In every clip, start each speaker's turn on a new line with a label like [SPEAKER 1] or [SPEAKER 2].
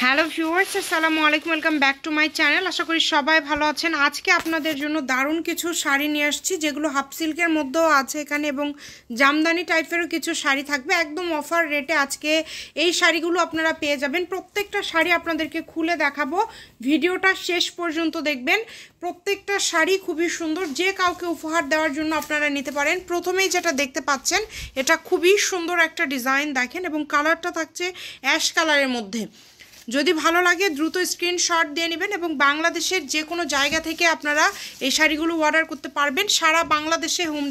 [SPEAKER 1] Hello viewers, আসসালামু আলাইকুম। Welcome back to my channel. আশা করি সবাই ভালো আছেন। আজকে আপনাদের জন্য দারুণ কিছু শাড়ি নিয়ে আসছি, যেগুলো হাফ সিল্কের মধ্যেও আছে এখানে এবং জামদানি টাইপেরও কিছু শাড়ি থাকবে একদম অফার রেটে। আজকে এই শাড়িগুলো আপনারা পেয়ে যাবেন। প্রত্যেকটা শাড়ি আপনাদেরকে খুলে দেখাবো, ভিডিওটা শেষ পর্যন্ত দেখবেন। প্রত্যেকটা শাড়ি খুবই সুন্দর, যে কাউকে উপহার দেওয়ার জন্য আপনারা নিতে পারেন। প্রথমেই যেটা দেখতে পাচ্ছেন, এটা খুবই সুন্দর একটা ডিজাইন দেখেন, এবং কালারটা থাকছে অ্যাশ কালারের মধ্যে। যদি ভালো লাগে দ্রুত স্ক্রিনশট দিয়ে নেবেন, এবং বাংলাদেশের যে কোনো জায়গা থেকে আপনারা এই শাড়িগুলো অর্ডার করতে পারবেন। সারা বাংলাদেশে হোম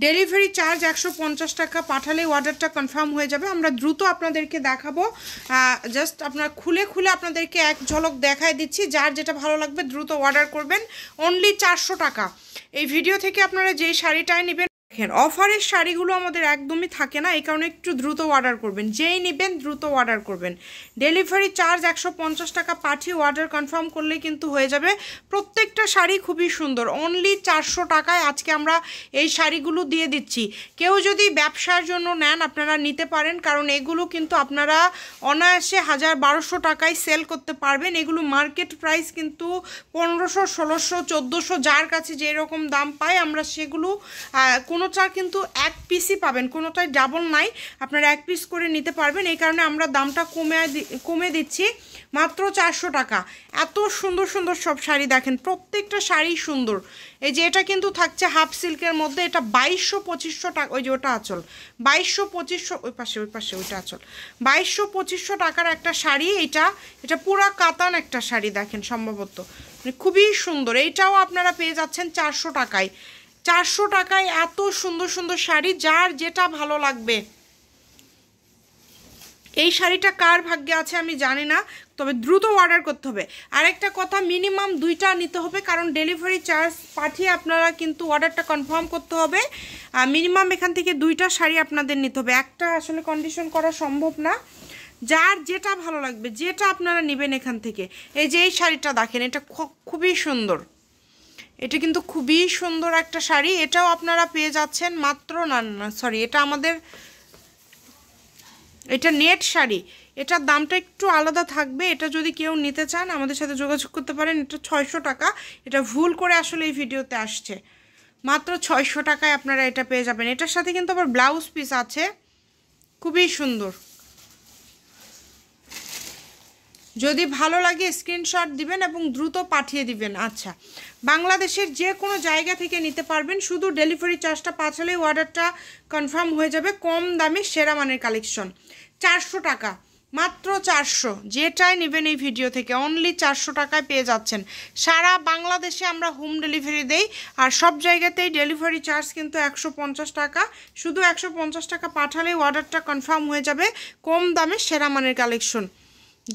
[SPEAKER 1] ডেলিভারি চার্জ 150 টাকা পাঠালে অর্ডারটা কনফার্ম হয়ে যাবে। আমরা দ্রুত আপনাদেরকে দেখাবো, জাস্ট আপনারা খুলে আপনাদেরকে এক ঝলক দেখায় দিচ্ছি। যার যেটা ভালো লাগবে দ্রুত অর্ডার করবেন। অনলি 400 টাকা। এই ভিডিও থেকে আপনারা যেই শাড়িটাই নেবেন, অফারের শাড়িগুলো আমাদের একদমই থাকে না, এই কারণে একটু দ্রুত অর্ডার করবেন। যেই নেবেন দ্রুত অর্ডার করবেন। ডেলিভারি চার্জ 150 টাকা পাঠিয়ে অর্ডার কনফার্ম করলে কিন্তু হয়ে যাবে। প্রত্যেকটা শাড়ি খুবই সুন্দর। অনলি 400 টাকায় আজকে আমরা এই শাড়িগুলো দিয়ে দিচ্ছি। কেউ যদি ব্যবসার জন্য নেন আপনারা নিতে পারেন, কারণ এগুলো কিন্তু আপনারা অনায়াসে 1000-1200 টাকায় সেল করতে পারবেন। এগুলো মার্কেট প্রাইস কিন্তু 1500, 1600, 1400, যার কাছে যেরকম দাম পায় আমরা সেগুলো কোনোটা কিন্তু এক পিসই পাবেন, কোনোটাই ডাবল নাই, আপনারা এক পিস করে নিতে পারবেন। এই কারণে আমরা দামটা কমে দিচ্ছি মাত্র 400 টাকা। এত সুন্দর সুন্দর সব শাড়ি দেখেন, প্রত্যেকটা শাড়ি সুন্দর। এই যে এটা কিন্তু থাকছে হাফ সিল্কের মধ্যে, এটা 2200-2500 টাকা। ওই যে ওটা আঁচল, 2200-2500, ওই পাশে ওইটা আঁচল। 2200-2500 টাকার একটা শাড়ি। এটা পুরা কাতান একটা শাড়ি দেখেন, সম্ভবত খুবই সুন্দর। এইটাও আপনারা পেয়ে যাচ্ছেন 400 টাকায়। 400 টাকায় এত সুন্দর সুন্দর শাড়ি, যার যেটা ভালো লাগবে। এই শাড়িটা কার ভাগ্যে আছে আমি জানি না, তবে দ্রুত অর্ডার করতে হবে। আরেকটা কথা, মিনিমাম 2টা নিতে হবে, কারণ ডেলিভারি চার্জ পাঠিয়ে আপনারা কিন্তু অর্ডারটা কনফার্ম করতে হবে। মিনিমাম এখান থেকে 2টা শাড়ি আপনাদের নিতে হবে, একটা আসলে কন্ডিশন করা সম্ভব না। যার যেটা ভালো লাগবে, যেটা আপনারা নেবেন এখান থেকে। এই যে এই শাড়িটা দেখেন, এটা খুবই সুন্দর। এটা কিন্তু খুবই সুন্দর একটা শাড়ি। এটাও আপনারা পেয়ে যাচ্ছেন মাত্র সরি, এটা নেট শাড়ি। এটার দামটা একটু আলাদা থাকবে। এটা যদি কেউ নিতে চান আমাদের সাথে যোগাযোগ করতে পারেন। এটা 600 টাকা। এটা ভুল করে আসলে এই ভিডিওতে আসছে। মাত্র 600 টাকায় আপনারা এটা পেয়ে যাবেন। এটার সাথে কিন্তু আবার ব্লাউজ পিস আছে, খুবই সুন্দর। যদি ভালো লাগে স্ক্রিনশট দিবেন এবং দ্রুত পাঠিয়ে দিবেন। আচ্ছা, বাংলাদেশের যে কোনো জায়গা থেকে নিতে পারবেন, শুধু ডেলিভারি চার্জটা পাঠালেই অর্ডারটা কনফার্ম হয়ে যাবে। কম দামে সেরা মানের কালেকশন, 400 টাকা, মাত্র 400। যেটাই নেবেন এই ভিডিও থেকে অনলি 400 টাকায় পেয়ে যাচ্ছেন। সারা বাংলাদেশে আমরা হোম ডেলিভারি দেই, আর সব জায়গাতেই ডেলিভারি চার্জ কিন্তু 150 টাকা। শুধু 150 টাকা পাঠালেই অর্ডারটা কনফার্ম হয়ে যাবে। কম দামে সেরা মানের কালেকশন।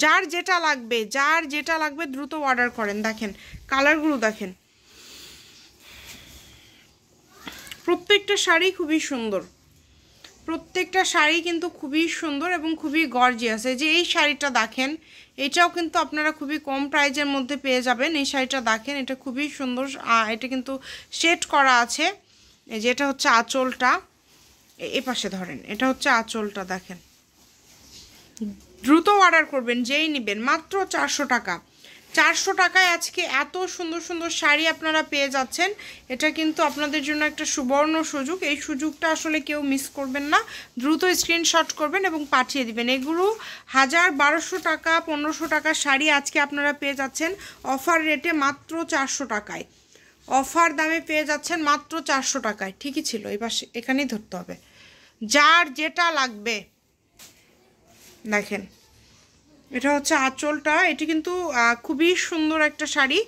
[SPEAKER 1] যার যেটা লাগবে দ্রুত অর্ডার করেন। দেখেন কালারগুলো, দেখেন প্রত্যেকটা শাড়ি খুবই সুন্দর। প্রত্যেকটা শাড়ি কিন্তু খুবই সুন্দর এবং খুবই গর্জিয়াস। এই যে এই শাড়িটা দেখেন, এটাও কিন্তু আপনারা খুবই কম প্রাইজের মধ্যে পেয়ে যাবেন। এই শাড়িটা দেখেন, এটা খুবই সুন্দর। এটা কিন্তু সেট করা আছে। এই যে এটা হচ্ছে আঁচলটা, এ পাশে ধরেন, এটা হচ্ছে আঁচলটা দেখেন। দ্রুত অর্ডার করবেন যেই নেবেন। মাত্র 400 টাকা। 400 টাকায় আজকে এত সুন্দর সুন্দর শাড়ি আপনারা পেয়ে যাচ্ছেন। এটা কিন্তু আপনাদের জন্য একটা সুবর্ণ সুযোগ। এই সুযোগটা আসলে কেউ মিস করবেন না। দ্রুত স্ক্রিনশট করবেন এবং পাঠিয়ে দিবেন। এগুলো 1000-1200 টাকা, 1500 টাকার শাড়ি আজকে আপনারা পেয়ে যাচ্ছেন অফার রেটে মাত্র 400 টাকায়। অফার দামে পেয়ে যাচ্ছেন মাত্র 400 টাকায়। ঠিকই ছিল, এই পাশে এখানেই ধরতে হবে। যার যেটা লাগবে দেখেন, এটা হচ্ছে আঁচলটা। এটি কিন্তু খুবই সুন্দর একটা শাড়ি।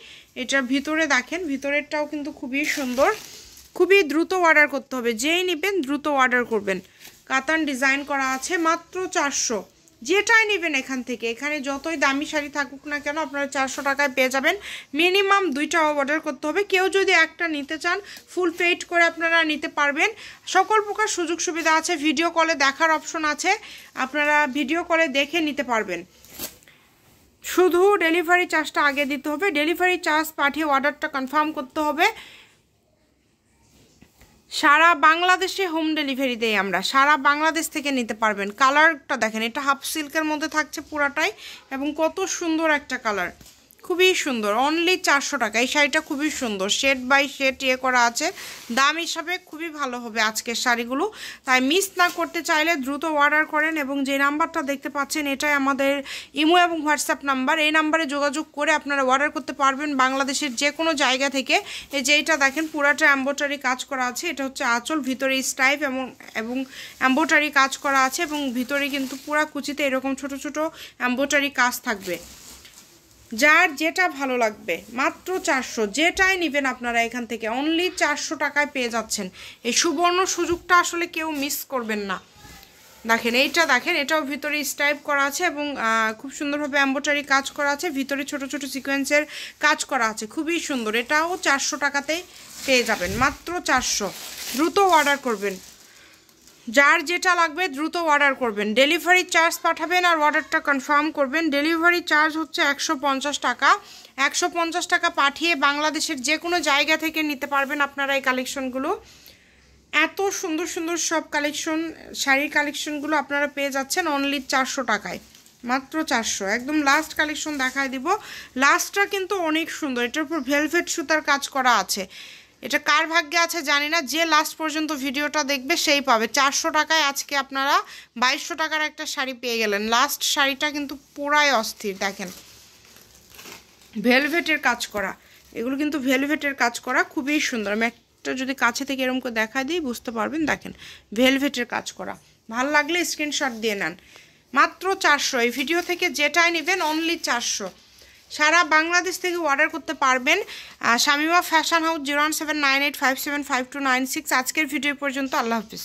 [SPEAKER 1] এটার ভিতরে দেখেন, ভিতরেরটাও কিন্তু খুবই সুন্দর। খুবই দ্রুত অর্ডার করতে হবে, যেই নেবেন দ্রুত অর্ডার করবেন। কাতান ডিজাইন করা আছে, মাত্র 400। যেটাই নেবেন এখান থেকে, এখানে যতই দামি শাড়ি থাকুক না কেন আপনারা 400 টাকায় পেয়ে যাবেন। মিনিমাম 2টা অর্ডার করতে হবে। কেউ যদি একটা নিতে চান ফুল পেইড করে আপনারা নিতে পারবেন। সকল প্রকার সুযোগ সুবিধা আছে। ভিডিও কলে দেখার অপশন আছে, আপনারা ভিডিও কলে দেখে নিতে পারবেন। শুধু ডেলিভারি চার্জটা আগে দিতে হবে। ডেলিভারি চার্জ পাঠিয়ে অর্ডারটা কনফার্ম করতে হবে। সারা বাংলাদেশে হোম ডেলিভারি দেই আমরা, সারা বাংলাদেশ থেকে নিতে পারবেন। কালারটা দেখেন, এটা হাফ সিল্কের মধ্যে থাকছে পুরাটাই এবং কত সুন্দর একটা কালার, খুবই সুন্দর। অনলি 400 টাকা। এই শাড়িটা খুবই সুন্দর, শেড বাই শেড করা আছে, দাম হিসাবে খুবই ভালো হবে আজকের শাড়িগুলো। তাই মিস না করতে চাইলে দ্রুত অর্ডার করেন এবং যে নাম্বারটা দেখতে পাচ্ছেন এটাই আমাদের ইমো এবং হোয়াটসঅ্যাপ নাম্বার। এই নাম্বারে যোগাযোগ করে আপনারা অর্ডার করতে পারবেন বাংলাদেশের যে কোনো জায়গা থেকে। এই যে এইটা দেখেন পুরাটা এম্ব্রয়ডারি কাজ করা আছে, এটা হচ্ছে আঁচল, ভিতরে স্টাইপ এবং এম্ব্রয়ডারি কাজ করা আছে এবং ভিতরে কিন্তু পুরা কুচিতে এরকম ছোট ছোট এম্ব্রয়ডারি কাজ থাকবে। যার যেটা ভালো লাগবে মাত্র 400, যেটাই নেবেন আপনারা এখান থেকে অনলি 400 টাকায় পেয়ে যাচ্ছেন। এই সুবর্ণ সুযোগটা আসলে কেউ মিস করবেন না। দেখেন এইটা, দেখেন এটাও ভিতরে স্টাইপ করা আছে এবং খুব সুন্দরভাবে এম্ব্রয়ডারি কাজ করা আছে, ভিতরে ছোট ছোট সিকোয়েন্সের কাজ করা আছে, খুবই সুন্দর। এটাও 400 টাকাতেই পেয়ে যাবেন, মাত্র 400। দ্রুত অর্ডার করবেন, যার যেটা লাগবে দ্রুত অর্ডার করবেন। ডেলিভারি চার্জ পাঠাবেন আর অর্ডারটা কনফার্ম করবেন। ডেলিভারি চার্জ হচ্ছে 150 টাকা। 150 টাকা পাঠিয়ে বাংলাদেশের যে কোনো জায়গা থেকে নিতে পারবেন আপনারা এই কালেকশনগুলো। এত সুন্দর সুন্দর সব কালেকশন, শাড়ির কালেকশনগুলো আপনারা পেয়ে যাচ্ছেন অনলি 400 টাকায়, মাত্র 400। একদম লাস্ট কালেকশন দেখায় দিব। লাস্টটা কিন্তু অনেক সুন্দর, এটার উপর ভেলভেট সুতার কাজ করা আছে। এটা কার ভাগ্যে আছে জানি না, যে লাস্ট পর্যন্ত ভিডিওটা দেখবে সেই পাবে। 400 টাকায় আজকে আপনারা 2200 টাকার একটা শাড়ি পেয়ে গেলেন। লাস্ট শাড়িটা কিন্তু পুরাই অস্থির, দেখেন ভেলভেটের কাজ করা, এগুলো কিন্তু ভেলভেটের কাজ করা, খুবই সুন্দর। আমি একটা যদি কাছে থেকে এরকম করে দেখা দিই বুঝতে পারবেন, দেখেন ভেলভেটের কাজ করা। ভালো লাগলে স্ক্রিনশট দিয়ে নেন, মাত্র 400। এই ভিডিও থেকে যেটাই নেবেন অনলি 400। সারা বাংলাদেশ থেকে অর্ডার করতে পারবেন। Shamima fashion house 01798575296। আজকের ভিডিও পর্যন্ত, আল্লাহ হাফিজ।